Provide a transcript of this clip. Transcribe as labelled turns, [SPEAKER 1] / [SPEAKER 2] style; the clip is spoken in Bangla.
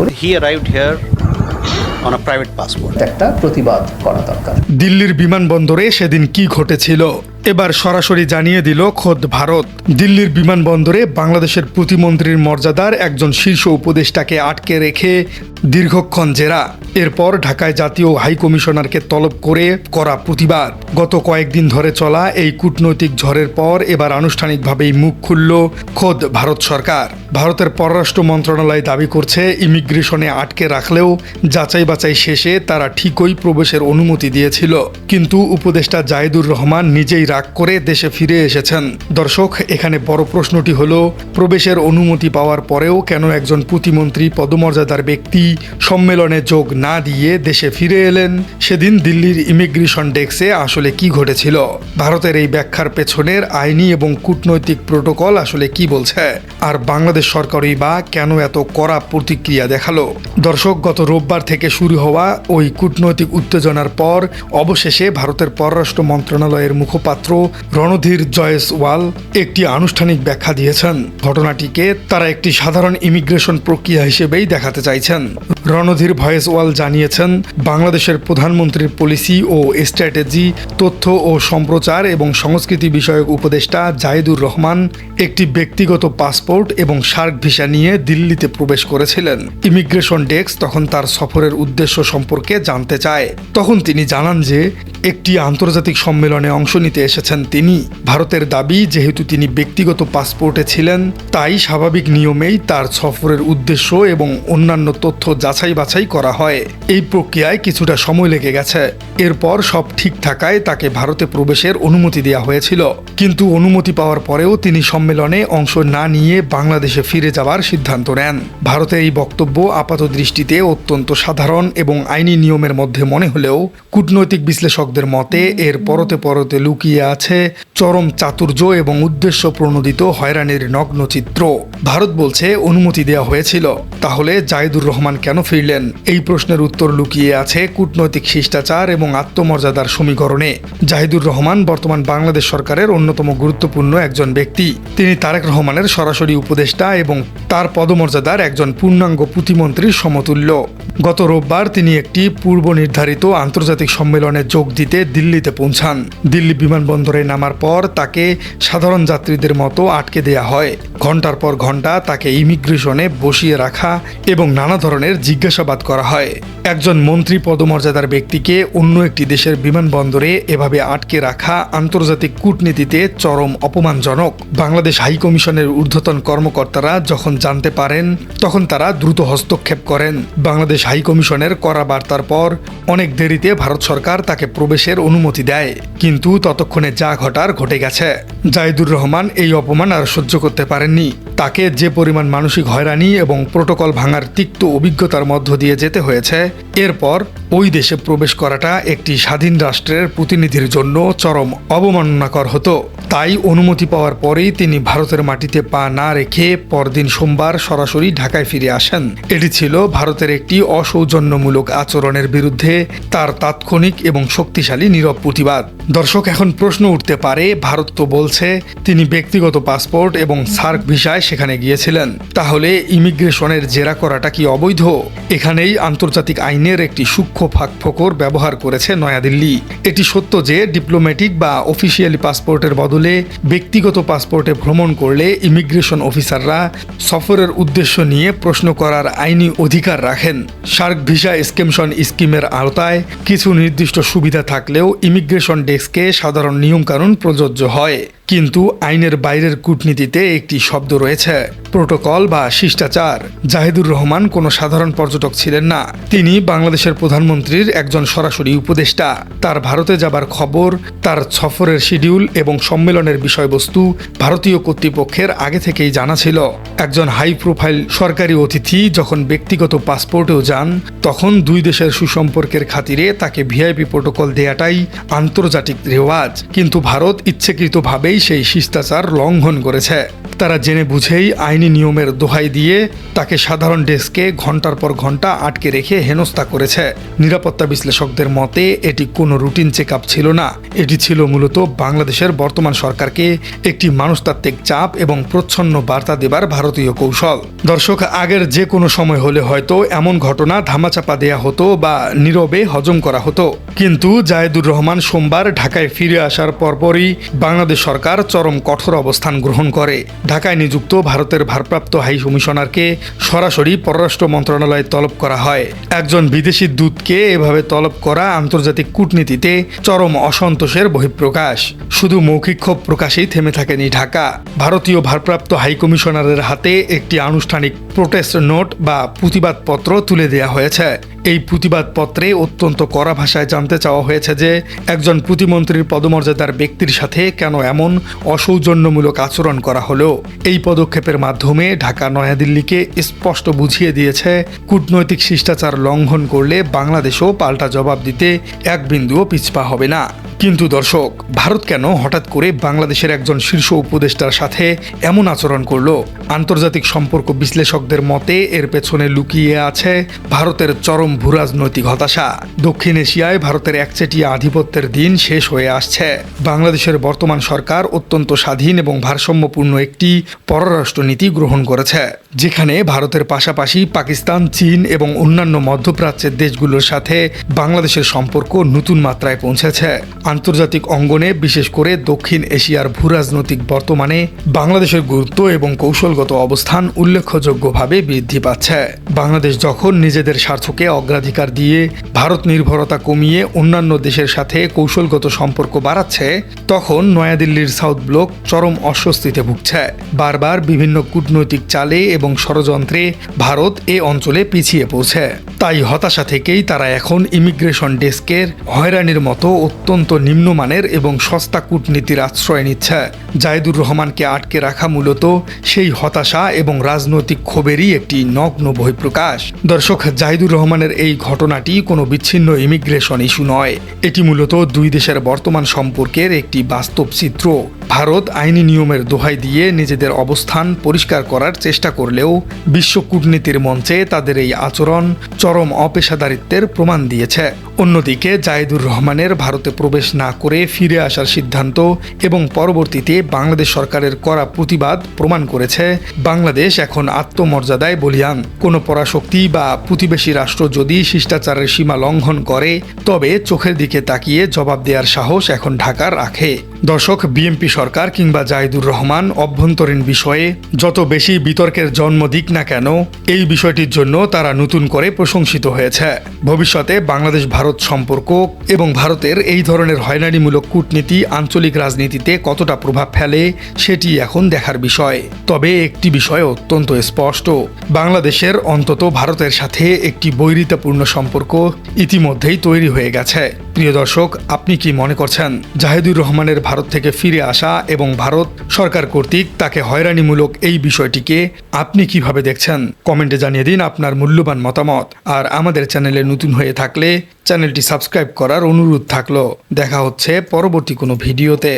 [SPEAKER 1] করে
[SPEAKER 2] He arrived here on a private passport.
[SPEAKER 1] একটা প্রতিবাদ করা দরকার।
[SPEAKER 3] দিল্লির বিমানবন্দরে সেদিন কি ঘটেছিল এবার সরাসরি জানিয়ে দিল খোদ ভারত। দিল্লির বিমানবন্দরে বাংলাদেশের প্রতিমন্ত্রীর মর্যাদার একজন শীর্ষ উপদেষ্টাকে আটকে রেখে দীর্ঘক্ষণ জেরা, এরপর ঢাকায় জাতীয় হাইকমিশনারকে তলব করে করা প্রতিবাদ। গত কয়েকদিন ধরে চলা এই কূটনৈতিক ঝড়ের পর এবার আনুষ্ঠানিকভাবেই মুখ খুলল খোদ ভারত সরকার। ভারতের পররাষ্ট্র মন্ত্রণালয় দাবি করছে ইমিগ্রেশনে আটকে রাখলেও যাচাই বাছাই শেষে তারা ঠিকই প্রবেশের অনুমতি দিয়েছিল, কিন্তু উপদেষ্টা জাহিদুর রহমান নিজেই রাগ করে দেশে ফিরে এসেছেন। দর্শক, এখানে বড় প্রশ্নটি হলো প্রবেশের অনুমতি পাওয়ার পরেও কেন একজন প্রতিমন্ত্রী পদমর্যাদার ব্যক্তি সম্মেলনে যোগ না দিয়ে দেশে ফিরে এলেন? সেদিন দিল্লির ইমিগ্রেশন ডেস্কে আসলে কি ঘটেছিল? ভারতের এই ব্যাখ্যার পেছনের আইনি এবং কূটনৈতিক প্রোটোকল আসলে কি বলছে? আর বাংলাদেশ সরকারই বা কেন এত কড়া প্রতিক্রিয়া দেখালো? দর্শক, গত রোববার থেকে শুরু হওয়া ওই কূটনৈতিক উত্তেজনার পর অবশেষে ভারতের পররাষ্ট্র মন্ত্রণালয়ের মুখপাত্র রণধীর জয়সওয়াল একটি আনুষ্ঠানিক ব্যাখ্যা দিয়েছেন। ঘটনাটিকে তারা একটি সাধারণ ইমিগ্রেশন প্রক্রিয়া হিসেবেই দেখাতে চাইছেন। রণধীর জয়সওয়াল জানিয়েছেন, বাংলাদেশের প্রধানমন্ত্রীর পলিসি ও স্ট্র্যাটেজি, তথ্য ও সম্প্রচার এবং সংস্কৃতি বিষয়ক উপদেষ্টা জাহিদুর রহমান একটি ব্যক্তিগত পাসপোর্ট এবং সার্ক ভিসা নিয়ে দিল্লিতে প্রবেশ করেছিলেন। ইমিগ্রেশন ডেস্ক তখন তার সফরের উদ্দেশ্য সম্পর্কে জানতে চায়। তখন তিনি জানান যে একটি আন্তর্জাতিক সম্মেলনে অংশ নিতে এসেছেন তিনি। ভারতের দাবি, যেহেতু তিনি ব্যক্তিগত পাসপোর্টে ছিলেন, তাই স্বাভাবিক নিয়মেই তার সফরের উদ্দেশ্য এবং অন্যান্য তথ্য যাচাই বাছাই করা হয়। এই প্রক্রিয়ায় কিছুটা সময় লেগে গেছে। এরপর সব ঠিক থাকায় তাকে ভারতে প্রবেশের অনুমতি দেওয়া হয়েছিল, কিন্তু অনুমতি পাওয়ার পরেও তিনি সম্মেলনে অংশ না নিয়ে বাংলাদেশে ফিরে যাওয়ার সিদ্ধান্ত নেন। ভারতের এই বক্তব্য আপাত দৃষ্টিতে অত্যন্ত সাধারণ এবং আইনি নিয়মের মধ্যে মনে হলেও কূটনৈতিক বিশ্লেষকদের মতে এর পরতে পরতে লুকিয়ে আছে চরম চাতুর্য এবং উদ্দেশ্য প্রণোদিত হয়রানির নগ্ন চিত্র। ভারত বলছে অনুমতি দেওয়া হয়েছিল, তাহলে জাহিদুর রহমান কেন ফিরলেন? এই প্রশ্নের উত্তর লুকিয়ে আছে কূটনৈতিক শিষ্টাচার এবং আত্মমর্যাদার সমীকরণে। জাহিদুর রহমান বর্তমান বাংলাদেশ সরকারের অন্যতম গুরুত্বপূর্ণ একজন ব্যক্তি। তিনি তারেক রহমানের সরাসরি উপদেষ্টা এবং তার পদমর্যাদার একজন পূর্ণাঙ্গ প্রতিমন্ত্রীর সমতুল্য। গত রোববার তিনি একটি পূর্ব নির্ধারিত আন্তর্জাতিক সম্মেলনে যোগ দিতে দিল্লিতে পৌঁছান। দিল্লি বিমানবন্দরে নামার পর তাকে সাধারণ যাত্রীদের মতো আটকে দেয়া হয়। ঘন্টার পর ঘন্টা তাকে ইমিগ্রেশনে বসিয়ে রাখা এবং নানা ধরনের জিজ্ঞাসাবাদ করা হয়। একজন মন্ত্রী পদমর্যাদার ব্যক্তিকে অন্য একটি দেশের বিমানবন্দরে এভাবে আটকে রাখা আন্তর্জাতিক কূটনীতিতে চরম অপমানজনক। বাংলাদেশ হাইকমিশনের ঊর্ধ্বতন কর্মকর্তারা যখন জানতে পারেন, তখন তারা দ্রুত হস্তক্ষেপ করেন। বাংলাদেশ হাইকমিশনের করা বার্তার পর অনেক দেরিতে ভারত সরকার তাকে প্রবেশের অনুমতি দেয়, কিন্তু ততক্ষণে যা ঘটার ঘটে গেছে। জাহিদুর রহমান এই অপমান আর সহ্য করতে পারেননি। তাকে যে পরিমাণ মানসিক হয়রানি এবং প্রোটোকল ভাঙার তিক্ত অভিজ্ঞতার মধ্য দিয়ে যেতে হয়েছে, এরপর ওই দেশে প্রবেশ করাটা একটি স্বাধীন রাষ্ট্রের প্রতিনিধির জন্য চরম অবমাননাকর হতো। তাই অনুমতি পাওয়ার পরেই তিনি ভারতের মাটিতে পা না রেখে পরদিন সোমবার সরাসরি ঢাকায় ফিরে আসেন। এটি ছিল ভারতের একটি অসৌজন্যমূলক আচরণের বিরুদ্ধে তার তাৎক্ষণিক এবং শক্তিশালী নীরব প্রতিবাদ। দর্শক, এখন প্রশ্ন উঠতে পারে, ভারত তো বলছে তিনি ব্যক্তিগত পাসপোর্ট এবং সার্ক ভিসায় সেখানে গিয়েছিলেন, তাহলে ইমিগ্রেশনের জেরা করাটা কি অবৈধ? এখানেই আন্তর্জাতিক আইনের একটি সূক্ষ্ম ফাঁকফোকর ব্যবহার করেছে নয়াদিল্লি। এটি সত্য যে ডিপ্লোম্যাটিক বা অফিসিয়ালি পাসপোর্টের বদলে ব্যক্তিগত পাসপোর্টে ভ্রমণ করলে ইমিগ্রেশন অফিসাররা সফরের উদ্দেশ্য নিয়ে প্রশ্ন করার আইনি অধিকার রাখেন। সার্ক ভিসা এক্সটেনশন স্কিমের আওতায় কিছু নির্দিষ্ট সুবিধা থাকলেও ইমিগ্রেশন ডেস্কে সাধারণ নিয়মকানুন প্রযোজ্য হয়। কিন্তু আইনের বাইরের কূটনীতিতে একটি শব্দ রয়েছে, প্রোটোকল বা শিষ্টাচার। জাহিদুর রহমান কোনো সাধারণ পর্যটক ছিলেন না। তিনি বাংলাদেশের প্রধানমন্ত্রীর একজন সরাসরি উপদেষ্টা। তার ভারতে যাবার খবর, তার সফরের শিডিউল এবং সম্মেলনের বিষয়বস্তু ভারতীয় কর্তৃপক্ষের আগে থেকেই জানা ছিল। একজন হাই প্রোফাইল সরকারি অতিথি যখন ব্যক্তিগত পাসপোর্টেও যান, তখন দুই দেশের সুসম্পর্কের খাতিরে তাকে ভিআইপি প্রোটোকল দেয়াটাই আন্তর্জাতিক রেওয়াজ। কিন্তু ভারত ইচ্ছাকৃতভাবেই সেই শিষ্টাচার লঙ্ঘন করেছে। তারা জেনে বুঝেই আইনি নিয়মের দোহাই দিয়ে তাকে সাধারণ ডেস্কে ঘন্টার পর ঘন্টা আটকে রেখে হেনস্থা করেছে। নিরাপত্তা বিশ্লেষকদের মতে এটি কোনো রুটিন চেক আপ ছিল না, এটি ছিল মূলত বাংলাদেশের বর্তমান সরকারকে একটি মানুষতাত্ত্বিক চাপ এবং প্রচ্ছন্ন বার্তা দেবার ভারতীয় কৌশল। দর্শক, আগের যে কোনো সময় হলে হয়তো এমন ঘটনা ধামাচাপা দেয়া হতো বা নীরবে হজম করা হতো, কিন্তু জায়েদুর রহমান সোমবার ঢাকায় ফিরে আসার পরপরই বাংলাদেশ সরকার চরম কঠোর অবস্থান গ্রহণ করে। ঢাকায় নিযুক্ত ভারতের ভারপ্রাপ্ত হাই কমিশনারকে সরাসরি পররাষ্ট্র মন্ত্রণালয়ে তলব করা হয়। একজন বিদেশি দূতকে এভাবে তলব করা আন্তর্জাতিক কূটনীতিতে চরম অসন্তোষের বহিঃপ্রকাশ। শুধু মৌখিক ক্ষোভ প্রকাশেই থেমে থাকেনি ঢাকা। ভারতীয় ভারপ্রাপ্ত হাই কমিশনারের হাতে একটি আনুষ্ঠানিক প্রোটেস্ট নোট বা প্রতিবাদপত্র তুলে দেওয়া হয়েছে। এই প্রতিবাদপত্রে অত্যন্ত কড়া ভাষায় জানতে চাওয়া হয়েছে যে একজন প্রতিমন্ত্রীর পদমর্যাদার ব্যক্তির সাথে কেন এমন অসৌজন্যমূলক আচরণ করা হলো। এই পদক্ষেপের মাধ্যমে ঢাকা নয়াদিল্লিকে স্পষ্ট বুঝিয়ে দিয়েছে কূটনৈতিক শিষ্টাচার লঙ্ঘন করলে বাংলাদেশও পাল্টা জবাব দিতে এক বিন্দুও পিছপা হবে না। কিন্তু দর্শক, ভারত কেন হঠাৎ করে বাংলাদেশের একজন শীর্ষ উপদেষ্টার সাথে এমন আচরণ করলো? আন্তর্জাতিক সম্পর্ক বিশ্লেষকদের মতে এর পেছনে লুকিয়ে আছে ভারতের চরম ভূরাজনৈতিক হতাশা। দক্ষিণ এশিয়ায় ভারতের একচেটিয়া আধিপত্যের দিন শেষ হয়ে আসছে। বাংলাদেশের বর্তমান সরকার অত্যন্ত স্বাধীন এবং ভারসাম্যপূর্ণ একটি পররাষ্ট্র নীতি গ্রহণ করেছে, যেখানে ভারতের পাশাপাশি পাকিস্তান, চীন এবং অন্যান্য মধ্যপ্রাচ্যের দেশগুলোর সাথে বাংলাদেশের সম্পর্ক নতুন মাত্রায় পৌঁছেছে। আন্তর্জাতিক অঙ্গনে, বিশেষ করে দক্ষিণ এশিয়ার ভূরাজনৈতিক বর্তমানে বাংলাদেশের গুরুত্ব এবং কৌশলগত অবস্থান উল্লেখযোগ্যভাবে বৃদ্ধি পাচ্ছে। বাংলাদেশ যখন নিজেদের স্বার্থকে অগ্রাধিকার দিয়ে ভারত নির্ভরতা কমিয়ে অন্যান্য দেশের সাথে কৌশলগত সম্পর্ক বাড়াচ্ছে, তখন নয়াদিল্লির সাউথ ব্লক চরম অস্বস্তিতে ভুগছে। বারবার বিভিন্ন কূটনৈতিক চালে এবং ষড়যন্ত্রে ভারত এ অঞ্চলে পিছিয়ে পড়ছে। তাই হতাশা থেকেই তারা এখন ইমিগ্রেশন ডেস্কের হয়রানির মতো অত্যন্ত নিম্নমানের এবং সস্তা কূটনীতির আশ্রয় নিচ্ছে। জায়েদুর রহমানকে আটকে রাখা মূলত সেই হতাশা এবং রাজনৈতিক ক্ষোভেরই একটি নগ্ন বহিঃপ্রকাশ। দর্শক, জায়েদুর রহমানের এই ঘটনাটি কোনো বিচ্ছিন্ন ইমিগ্রেশন ইস্যু নয়, এটি মূলত দুই দেশের বর্তমান সম্পর্কের একটি বাস্তব চিত্র। ভারত আইনি নিয়মের দোহাই দিয়ে নিজেদের অবস্থান পরিষ্কার করার চেষ্টা করলেও বিশ্ব কূটনীতির মঞ্চে তাদের এই আচরণ চরম অপেশাদারিত্বের প্রমাণ দিয়েছে। অন্যদিকে জায়েদুর রহমানের ভারতে প্রবেশ না করে ফিরে আসার সিদ্ধান্ত এবং পরবর্তীতে বাংলাদেশ সরকারের কড়া প্রতিবাদ প্রমাণ করেছে বাংলাদেশ এখন আত্মমর্যাদায় বলীয়ান। কোনো পরাশক্তি বা প্রতিবেশী রাষ্ট্র যদি শিষ্টাচারের সীমা লঙ্ঘন করে, তবে চোখের দিকে তাকিয়ে জবাব দেওয়ার সাহস এখন ঢাকা রাখে। দর্শক, বিএনপি সরকার কিংবা জায়েদুর রহমান অভ্যন্তরীণ বিষয়ে যত বেশি বিতর্কের জন্ম দিক না কেন, এই বিষয়টির জন্য তারা নতুন করে প্রশংসিত হয়েছে। ভবিষ্যতে বাংলাদেশ ভারত সম্পর্ক এবং ভারতের এই ধরনের হয়রানিমূলক কূটনীতি আঞ্চলিক রাজনীতিতে কতটা প্রভাব ফেলে সেটি এখন দেখার বিষয়। তবে একটি বিষয় অত্যন্ত স্পষ্ট, বাংলাদেশের অন্তত ভারতের সাথে একটি বৈরিতাপূর্ণ সম্পর্ক ইতিমধ্যেই তৈরি হয়ে গেছে। প্রিয় দর্শক, আপনি কি মনে করছেন জায়েদুর রহমানের ভারত থেকে ফিরে আসা এবং ভারত সরকার কর্তৃক তাকে হয়রানিমূলক এই বিষয়টিকে আপনি কিভাবে দেখছেন? কমেন্টে জানিয়ে দিন আপনার মূল্যবান মতামত। আর আমাদের চ্যানেলে নতুন হয়ে থাকলে চ্যানেলটি সাবস্ক্রাইব করার অনুরোধ থাকলো। দেখা হচ্ছে পরবর্তী কোনো ভিডিওতে।